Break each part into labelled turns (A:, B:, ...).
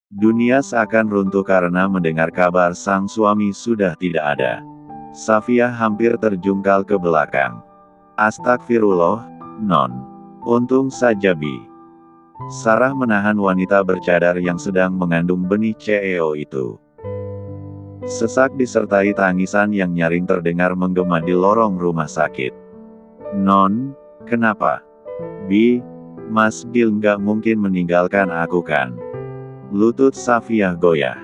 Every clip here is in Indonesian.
A: Dunia seakan runtuh karena mendengar kabar sang suami sudah tidak ada. Safiyah hampir terjungkal ke belakang. Astagfirullah, Non. Untung saja Bi. Sarah menahan wanita bercadar yang sedang mengandung benih CEO itu. Sesak disertai tangisan yang nyaring terdengar menggema di lorong rumah sakit. Non, kenapa? Bi, Mas Gil nggak mungkin meninggalkan aku kan? Lutut Safiyah goyah.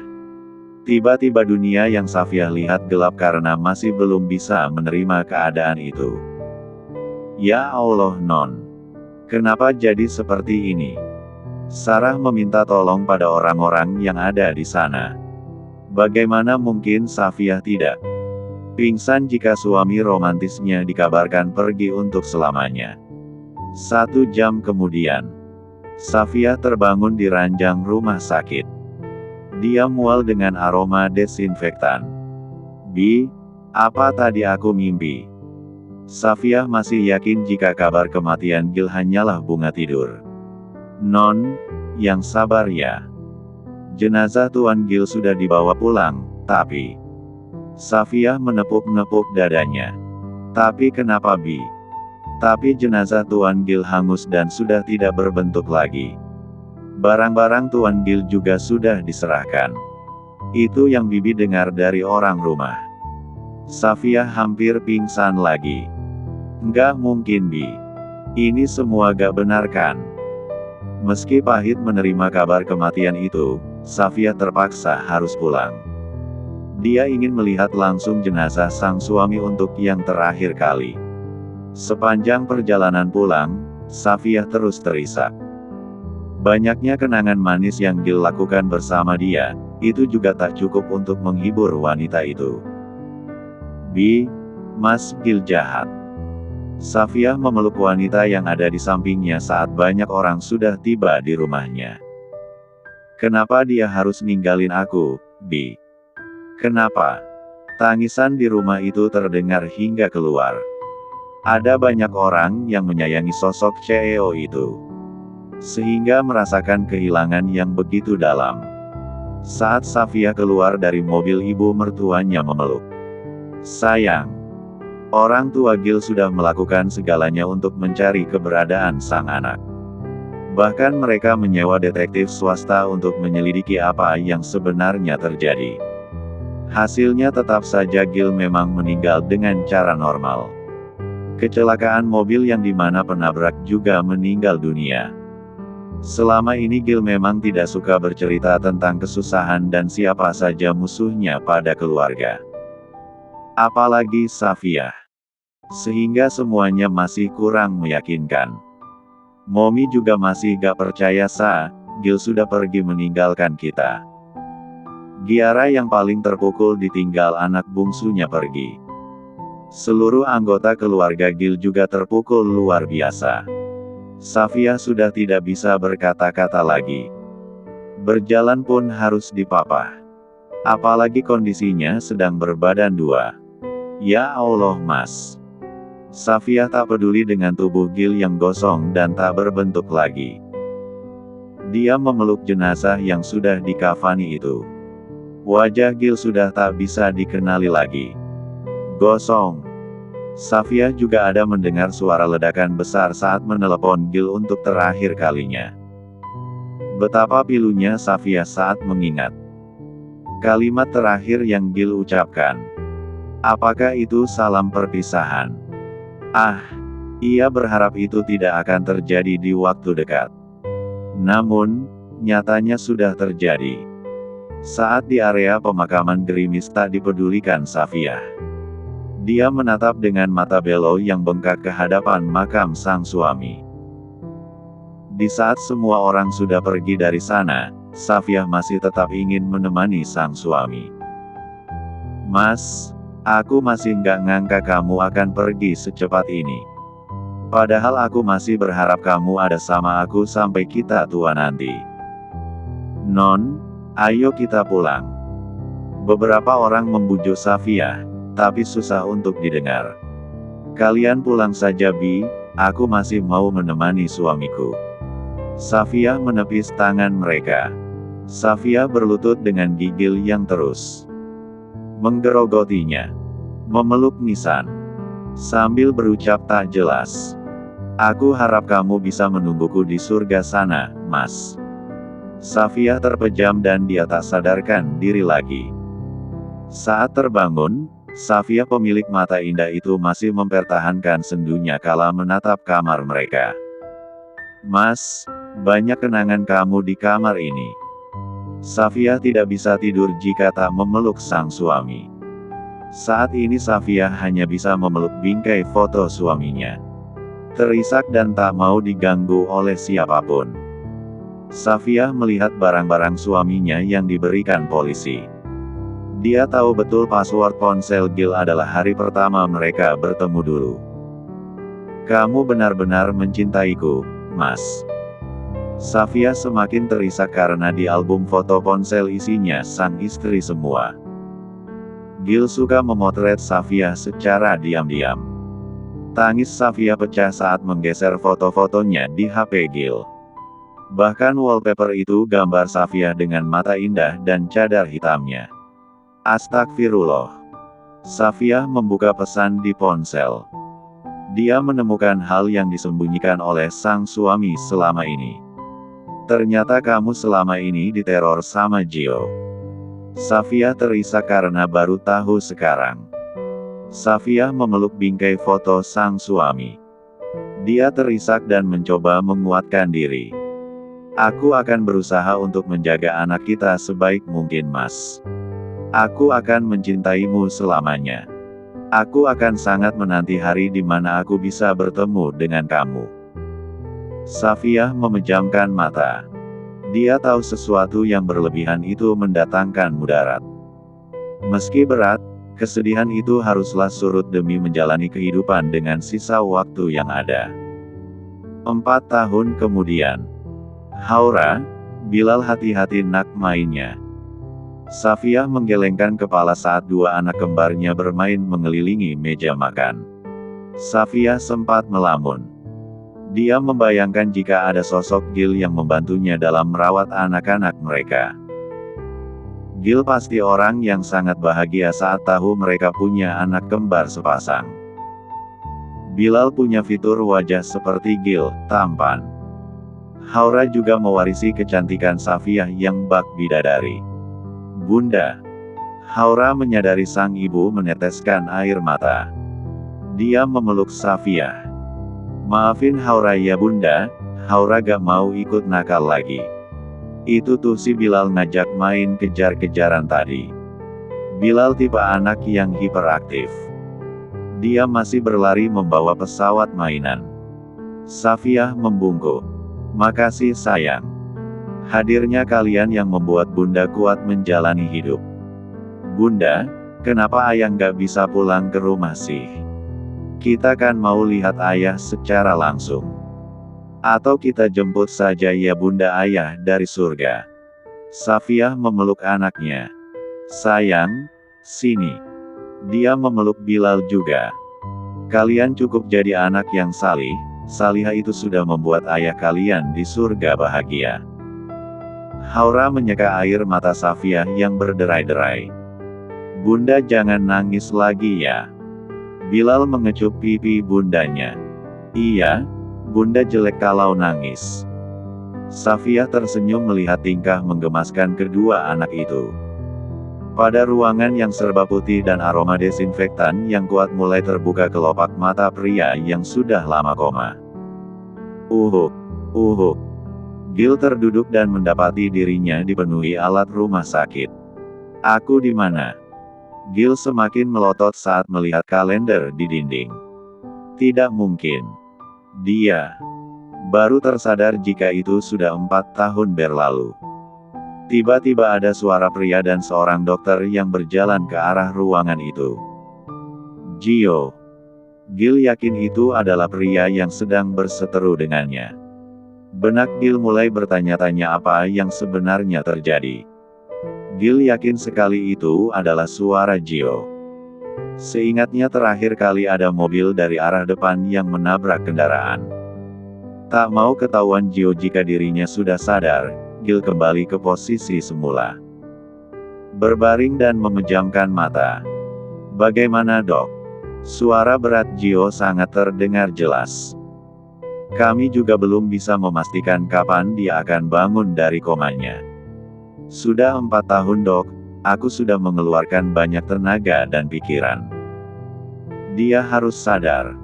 A: Tiba-tiba dunia yang Safiyah lihat gelap karena masih belum bisa menerima keadaan itu. Ya Allah Non. Kenapa jadi seperti ini? Sarah meminta tolong pada orang-orang yang ada di sana. Bagaimana mungkin Safiyah tidak pingsan jika suami romantisnya dikabarkan pergi untuk selamanya? 1 jam kemudian, Safiyah terbangun di ranjang rumah sakit. Dia mual dengan aroma desinfektan. Bi, apa tadi aku mimpi? Safiyah masih yakin jika kabar kematian Gil hanyalah bunga tidur. Non, yang sabar ya. Jenazah Tuan Gil sudah dibawa pulang, tapi... Safiyah menepuk-nepuk dadanya. Tapi kenapa Bi? Tapi jenazah Tuan Gil hangus dan sudah tidak berbentuk lagi. Barang-barang Tuan Gil juga sudah diserahkan. Itu yang Bibi dengar dari orang rumah. Safiyah hampir pingsan lagi. Nggak mungkin Bi. Ini semua gak benar kan? Meski pahit menerima kabar kematian itu, Safiyah terpaksa harus pulang. Dia ingin melihat langsung jenazah sang suami untuk yang terakhir kali. Sepanjang perjalanan pulang, Safiyah terus terisak. Banyaknya kenangan manis yang Gil lakukan bersama dia, itu juga tak cukup untuk menghibur wanita itu. Bi, Mas Gil jahat. Safiyah memeluk wanita yang ada di sampingnya saat banyak orang sudah tiba di rumahnya. Kenapa dia harus ninggalin aku, Bi? Kenapa? Tangisan di rumah itu terdengar hingga keluar. Ada banyak orang yang menyayangi sosok CEO itu, sehingga merasakan kehilangan yang begitu dalam. Saat Safiyah keluar dari mobil, ibu mertuanya memeluk. Sayang, orang tua Gil sudah melakukan segalanya untuk mencari keberadaan sang anak. Bahkan mereka menyewa detektif swasta untuk menyelidiki apa yang sebenarnya terjadi. Hasilnya tetap saja Gil memang meninggal dengan cara normal. Kecelakaan mobil yang dimana penabrak juga meninggal dunia. Selama ini Gil memang tidak suka bercerita tentang kesusahan dan siapa saja musuhnya pada keluarga. Apalagi Safiyah. Sehingga semuanya masih kurang meyakinkan. Momi juga masih gak percaya Gil sudah pergi meninggalkan kita. Giara yang paling terpukul ditinggal anak bungsunya pergi. Seluruh anggota keluarga Gil juga terpukul luar biasa. Safiyah sudah tidak bisa berkata-kata lagi. Berjalan pun harus dipapah. Apalagi kondisinya sedang berbadan dua. Ya Allah Mas. Safiyah tak peduli dengan tubuh Gil yang gosong dan tak berbentuk lagi. Dia memeluk jenazah yang sudah dikafani itu. Wajah Gil sudah tak bisa dikenali lagi. Gosong. Safiyah juga ada mendengar suara ledakan besar saat menelepon Gil untuk terakhir kalinya. Betapa pilunya Safiyah saat mengingat kalimat terakhir yang Gil ucapkan. Apakah itu salam perpisahan? Ia berharap itu tidak akan terjadi di waktu dekat. Namun, nyatanya sudah terjadi. Saat di area pemakaman gerimis tak dipedulikan Safiyah. Dia menatap dengan mata belo yang bengkak ke hadapan makam sang suami. Di saat semua orang sudah pergi dari sana, Safiyah masih tetap ingin menemani sang suami. Mas, aku masih nggak ngangka kamu akan pergi secepat ini. Padahal aku masih berharap kamu ada sama aku sampai kita tua nanti. Non, ayo kita pulang. Beberapa orang membujuk Safiyah, tapi susah untuk didengar. Kalian pulang saja Bi, aku masih mau menemani suamiku. Safiyah menepis tangan mereka. Safia berlutut dengan gigil yang terus menggerogotinya. Memeluk Nisan. Sambil berucap tak jelas. Aku harap kamu bisa menungguku di surga sana, Mas. Safia terpejam dan dia tak sadarkan diri lagi. Saat terbangun, Safia pemilik mata indah itu masih mempertahankan sendunya kala menatap kamar mereka. Mas, banyak kenangan kamu di kamar ini. Safia tidak bisa tidur jika tak memeluk sang suami. Saat ini Safia hanya bisa memeluk bingkai foto suaminya. Terisak dan tak mau diganggu oleh siapapun. Safia melihat barang-barang suaminya yang diberikan polisi. Dia tahu betul password ponsel Gil adalah hari pertama mereka bertemu dulu. Kamu benar-benar mencintaiku, Mas. Safia semakin terisak karena di album foto ponsel isinya sang istri semua. Gil suka memotret Safia secara diam-diam. Tangis Safia pecah saat menggeser foto-fotonya di HP Gil. Bahkan wallpaper itu gambar Safia dengan mata indah dan cadar hitamnya. Astagfirullah. Safia membuka pesan di ponsel. Dia menemukan hal yang disembunyikan oleh sang suami selama ini. Ternyata kamu selama ini diteror sama Gio. Safia terisak karena baru tahu sekarang. Safia memeluk bingkai foto sang suami. Dia terisak dan mencoba menguatkan diri. Aku akan berusaha untuk menjaga anak kita sebaik mungkin, Mas. Aku akan mencintaimu selamanya. Aku akan sangat menanti hari di mana aku bisa bertemu dengan kamu. Safia memejamkan mata. Dia tahu sesuatu yang berlebihan itu mendatangkan mudarat. Meski berat, kesedihan itu haruslah surut demi menjalani kehidupan dengan sisa waktu yang ada. 4 tahun kemudian. Haura, Bilal hati-hati nak mainnya. Safia menggelengkan kepala saat dua anak kembarnya bermain mengelilingi meja makan. Safia sempat melamun. Dia membayangkan jika ada sosok Gil yang membantunya dalam merawat anak-anak mereka. Gil pasti orang yang sangat bahagia saat tahu mereka punya anak kembar sepasang. Bilal punya fitur wajah seperti Gil, tampan. Haura juga mewarisi kecantikan Safia yang bak bidadari. Bunda. Haura menyadari sang ibu meneteskan air mata. Dia memeluk Safia. Maafin Haura ya bunda, Haura gak mau ikut nakal lagi. Itu tuh si Bilal ngajak main kejar-kejaran tadi. Bilal tipe anak yang hiperaktif. Dia masih berlari membawa pesawat mainan. Safia membungkuk. Makasih sayang. Hadirnya kalian yang membuat bunda kuat menjalani hidup. Bunda, kenapa ayah gak bisa pulang ke rumah sih? Kita kan mau lihat ayah secara langsung. Atau kita jemput saja ya bunda ayah dari surga. Safia memeluk anaknya. Sayang, sini. Dia memeluk Bilal juga. Kalian cukup jadi anak yang salih, salihah itu sudah membuat ayah kalian di surga bahagia. Haura menyeka air mata Safia yang berderai-derai. Bunda jangan nangis lagi ya. Bilal mengecup pipi bundanya. Iya, bunda jelek kalau nangis. Safia tersenyum melihat tingkah menggemaskan kedua anak itu. Pada ruangan yang serba putih dan aroma desinfektan yang kuat mulai terbuka kelopak mata pria yang sudah lama koma. Uhuk. Gil terduduk dan mendapati dirinya dipenuhi alat rumah sakit. Aku di mana? Gil semakin melotot saat melihat kalender di dinding. Tidak mungkin. Dia baru tersadar jika itu sudah 4 tahun berlalu. Tiba-tiba ada suara pria dan seorang dokter yang berjalan ke arah ruangan itu. Gio. Gil yakin itu adalah pria yang sedang berseteru dengannya. Benak Gil mulai bertanya-tanya apa yang sebenarnya terjadi. Gil yakin sekali itu adalah suara Gio. Seingatnya terakhir kali ada mobil dari arah depan yang menabrak kendaraan. Tak mau ketahuan Gio jika dirinya sudah sadar, Gil kembali ke posisi semula. Berbaring dan memejamkan mata. "Bagaimana, Dok?" Suara berat Gio sangat terdengar jelas. "Kami juga belum bisa memastikan kapan dia akan bangun dari komanya. Sudah 4 tahun, Dok. Aku sudah mengeluarkan banyak tenaga dan pikiran. Dia harus sadar.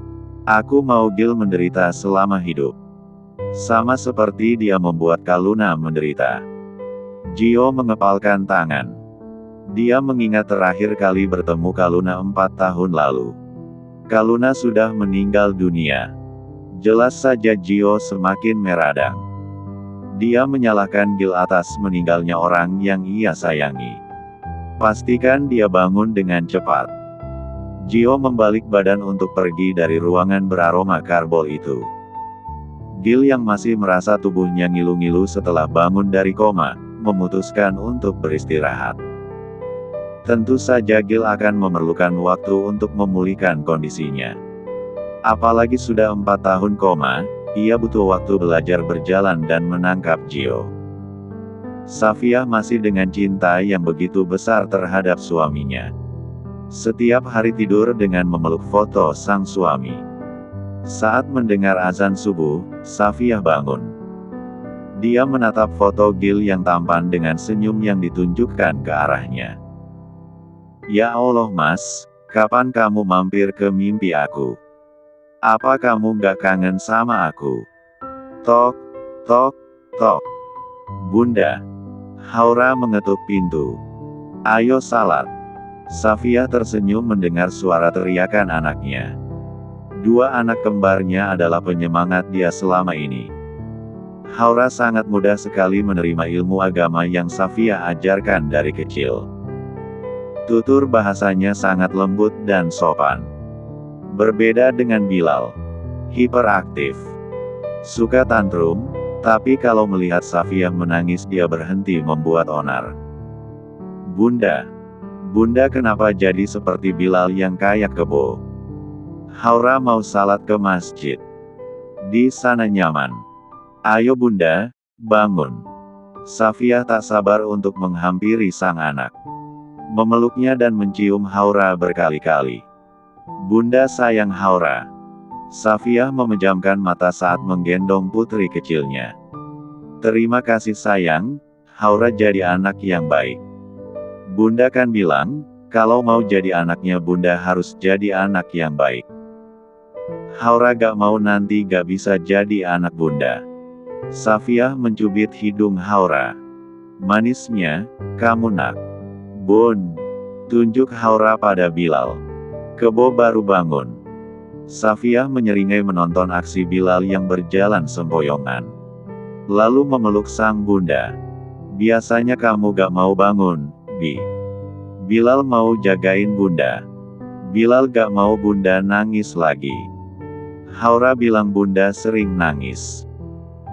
A: Aku mau Gil menderita selama hidup. Sama seperti dia membuat Kaluna menderita." Gio mengepalkan tangan. Dia mengingat terakhir kali bertemu Kaluna 4 tahun lalu. Kaluna sudah meninggal dunia. Jelas saja Gio semakin meradang. Dia menyalahkan Gil atas meninggalnya orang yang ia sayangi. Pastikan dia bangun dengan cepat. Gio membalik badan untuk pergi dari ruangan beraroma karbol itu. Gil yang masih merasa tubuhnya ngilu-ngilu setelah bangun dari koma, memutuskan untuk beristirahat. Tentu saja Gil akan memerlukan waktu untuk memulihkan kondisinya. Apalagi sudah 4 tahun koma, ia butuh waktu belajar berjalan dan menangkap Gio. Safiyah masih dengan cinta yang begitu besar terhadap suaminya. Setiap hari tidur dengan memeluk foto sang suami. Saat mendengar azan subuh, Safiyah bangun. Dia menatap foto Gil yang tampan dengan senyum yang ditunjukkan ke arahnya. "Ya Allah, Mas, kapan kamu mampir ke mimpi aku? Apa kamu gak kangen sama aku?" Tok, tok, tok. "Bunda." Haura mengetuk pintu. "Ayo salat." Safiyah tersenyum mendengar suara teriakan anaknya. Dua anak kembarnya adalah penyemangat dia selama ini. Haura sangat mudah sekali menerima ilmu agama yang Safiyah ajarkan dari kecil. Tutur bahasanya sangat lembut dan sopan. Berbeda dengan Bilal. Hiperaktif. Suka tantrum, tapi kalau melihat Safiyah menangis dia berhenti membuat onar. "Bunda. Bunda kenapa jadi seperti Bilal yang kayak kebo?" "Haura mau salat ke masjid. Di sana nyaman. Ayo Bunda, bangun." Safiyah tak sabar untuk menghampiri sang anak. Memeluknya dan mencium Haura berkali-kali. "Bunda sayang Haura." Safiyah memejamkan mata saat menggendong putri kecilnya. "Terima kasih sayang, Haura jadi anak yang baik. Bunda kan bilang, kalau mau jadi anaknya Bunda harus jadi anak yang baik. Haura gak mau nanti gak bisa jadi anak Bunda." Safiyah mencubit hidung Haura. "Manisnya, kamu nak." "Bun." Tunjuk Haura pada Bilal. Kebo baru bangun. Safiyah menyeringai menonton aksi Bilal yang berjalan sempoyongan. Lalu memeluk sang bunda. "Biasanya kamu gak mau bangun, Bi." Bilal mau jagain bunda. Bilal gak mau bunda nangis lagi. Haura bilang bunda sering nangis.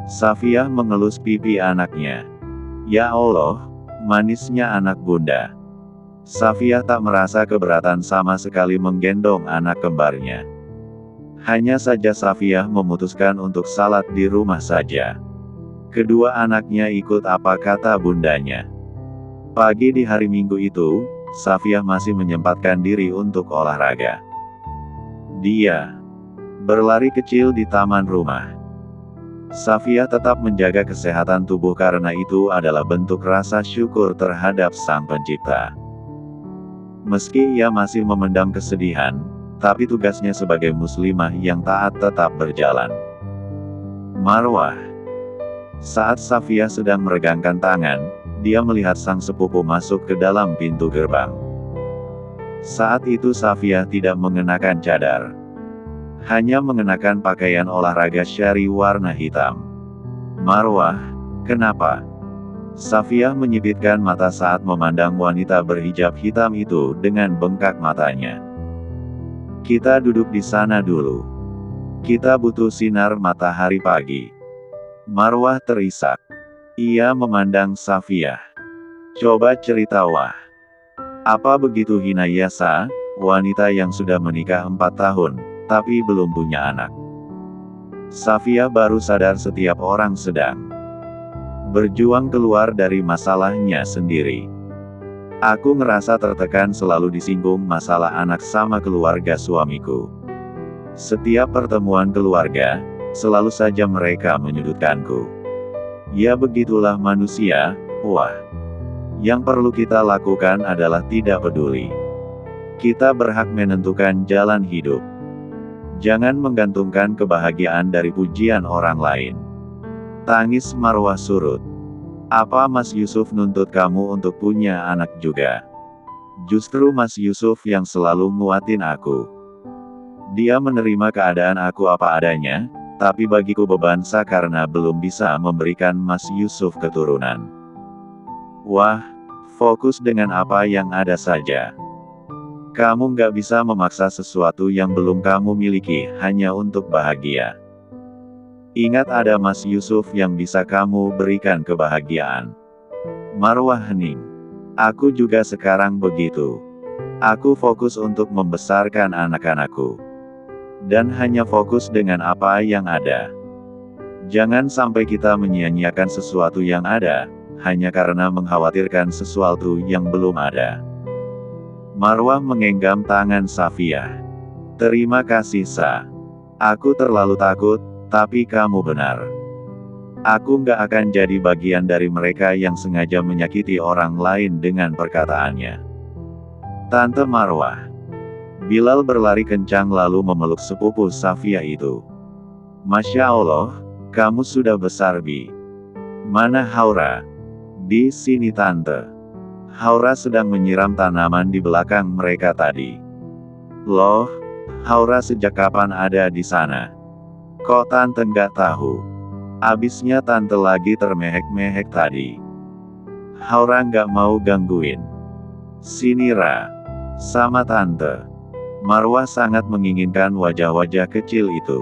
A: Safiyah mengelus pipi anaknya. "Ya Allah, manisnya anak bunda." Safiyah tak merasa keberatan sama sekali menggendong anak kembarnya. Hanya saja Safiyah memutuskan untuk salat di rumah saja. Kedua anaknya ikut apa kata bundanya. Pagi di hari Minggu itu, Safiyah masih menyempatkan diri untuk olahraga. Dia berlari kecil di taman rumah. Safiyah tetap menjaga kesehatan tubuh karena itu adalah bentuk rasa syukur terhadap Sang Pencipta. Meski ia masih memendam kesedihan, tapi tugasnya sebagai muslimah yang taat tetap berjalan. Marwah. Saat Safiyah sedang meregangkan tangan, dia melihat sang sepupu masuk ke dalam pintu gerbang. Saat itu Safiyah tidak mengenakan cadar. Hanya mengenakan pakaian olahraga syari warna hitam. "Marwah, kenapa?" Safiyah menyipitkan mata saat memandang wanita berhijab hitam itu dengan bengkak matanya. "Kita duduk di sana dulu. Kita butuh sinar matahari pagi." Marwah terisak. Ia memandang Safiyah. "Coba cerita wah. Apa begitu hina Yasa, wanita yang sudah menikah 4 tahun, tapi belum punya anak?" Safiyah baru sadar setiap orang sedang Berjuang keluar dari masalahnya sendiri. Aku ngerasa tertekan selalu disinggung masalah anak sama keluarga suamiku. Setiap pertemuan keluarga, selalu saja mereka menyudutkanku. Ya begitulah manusia, wah. Yang perlu kita lakukan adalah tidak peduli. Kita berhak menentukan jalan hidup. Jangan menggantungkan kebahagiaan dari pujian orang lain. Tangis Marwah surut. Apa Mas Yusuf nuntut kamu untuk punya anak juga? Justru Mas Yusuf yang selalu nguatin aku. Dia menerima keadaan aku apa adanya, tapi bagiku bebansa karena belum bisa memberikan Mas Yusuf keturunan. Wah, fokus dengan apa yang ada saja. Kamu nggak bisa memaksa sesuatu yang belum kamu miliki hanya untuk bahagia. Ingat ada Mas Yusuf yang bisa kamu berikan kebahagiaan. Marwah hening. Aku juga sekarang begitu. Aku fokus untuk membesarkan anak-anakku. Dan hanya fokus dengan apa yang ada. Jangan sampai kita menyia-nyiakan sesuatu yang ada, hanya karena mengkhawatirkan sesuatu yang belum ada. Marwah menggenggam tangan Safiyah. Terima kasih Sa. Aku terlalu takut, tapi kamu benar. Aku nggak akan jadi bagian dari mereka yang sengaja menyakiti orang lain dengan perkataannya. Tante Marwah. Bilal berlari kencang lalu memeluk sepupu Safiyah itu. Masya Allah, kamu sudah besar Bi. Mana Haura? Di sini Tante. Haura sedang menyiram tanaman di belakang mereka tadi. Loh, Haura sejak kapan ada di sana? Kok Tante nggak tahu? Abisnya Tante lagi termehek-mehek tadi. Haura nggak mau gangguin. Sini Ra. Sama Tante. Marwah sangat menginginkan wajah-wajah kecil itu.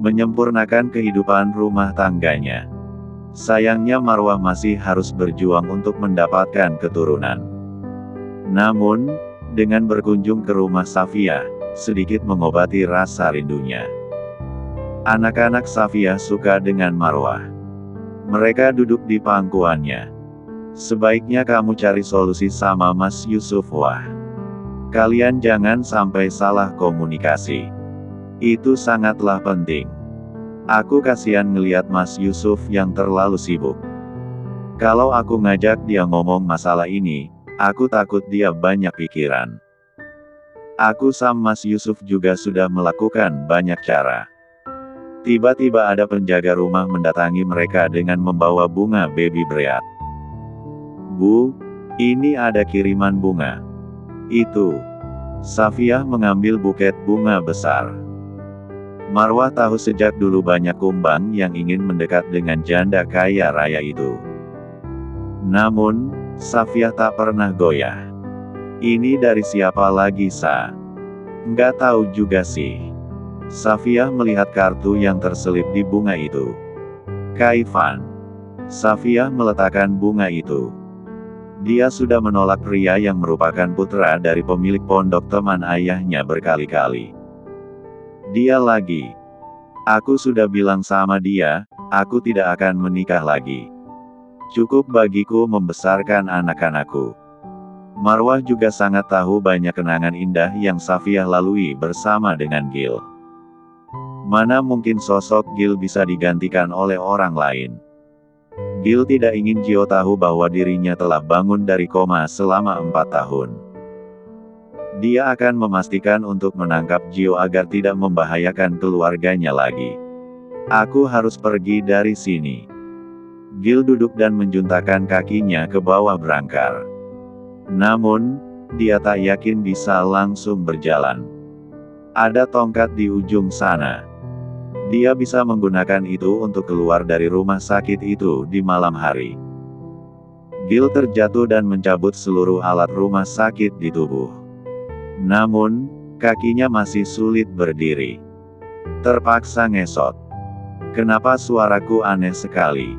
A: Menyempurnakan kehidupan rumah tangganya. Sayangnya Marwah masih harus berjuang untuk mendapatkan keturunan. Namun, dengan berkunjung ke rumah Safiyah, sedikit mengobati rasa rindunya. Anak-anak Safiyah suka dengan Marwah. Mereka duduk di pangkuannya. Sebaiknya kamu cari solusi sama Mas Yusuf Wah. Kalian jangan sampai salah komunikasi. Itu sangatlah penting. Aku kasihan ngeliat Mas Yusuf yang terlalu sibuk. Kalau aku ngajak dia ngomong masalah ini, aku takut dia banyak pikiran. Aku sama Mas Yusuf juga sudah melakukan banyak cara. Tiba-tiba ada penjaga rumah mendatangi mereka dengan membawa bunga baby bread. Bu, ini ada kiriman bunga. Itu. Safiyah mengambil buket bunga besar. Marwah tahu sejak dulu banyak kumbang yang ingin mendekat dengan janda kaya raya itu. Namun, Safiyah tak pernah goyah. Ini dari siapa lagi Sa? Nggak tahu juga sih. Safiyah melihat kartu yang terselip di bunga itu. Kaifan. Safiyah meletakkan bunga itu. Dia sudah menolak pria yang merupakan putra dari pemilik pondok teman ayahnya berkali-kali. Dia lagi. Aku sudah bilang sama dia, aku tidak akan menikah lagi. Cukup bagiku membesarkan anak-anakku. Marwah juga sangat tahu banyak kenangan indah yang Safiyah lalui bersama dengan Gil. Mana mungkin sosok Gil bisa digantikan oleh orang lain. Gil tidak ingin Gio tahu bahwa dirinya telah bangun dari koma selama 4 tahun. Dia akan memastikan untuk menangkap Gio agar tidak membahayakan keluarganya lagi. Aku harus pergi dari sini. Gil duduk dan menjuntakkan kakinya ke bawah berangkar. Namun, dia tak yakin bisa langsung berjalan. Ada tongkat di ujung sana. Dia bisa menggunakan itu untuk keluar dari rumah sakit itu di malam hari. Gil terjatuh dan mencabut seluruh alat rumah sakit di tubuh. Namun, kakinya masih sulit berdiri. Terpaksa ngesot. Kenapa suaraku aneh sekali?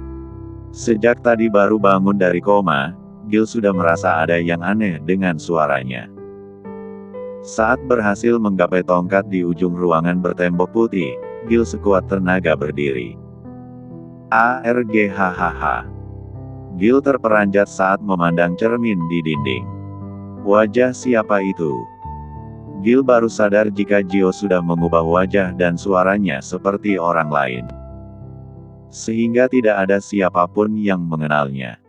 A: Sejak tadi baru bangun dari koma, Gil sudah merasa ada yang aneh dengan suaranya. Saat berhasil menggapai tongkat di ujung ruangan bertembok putih, Gil sekuat tenaga berdiri. ARGHHH. Gil terperanjat saat memandang cermin di dinding. Wajah siapa itu? Gil baru sadar jika Gio sudah mengubah wajah dan suaranya seperti orang lain. Sehingga tidak ada siapapun yang mengenalnya.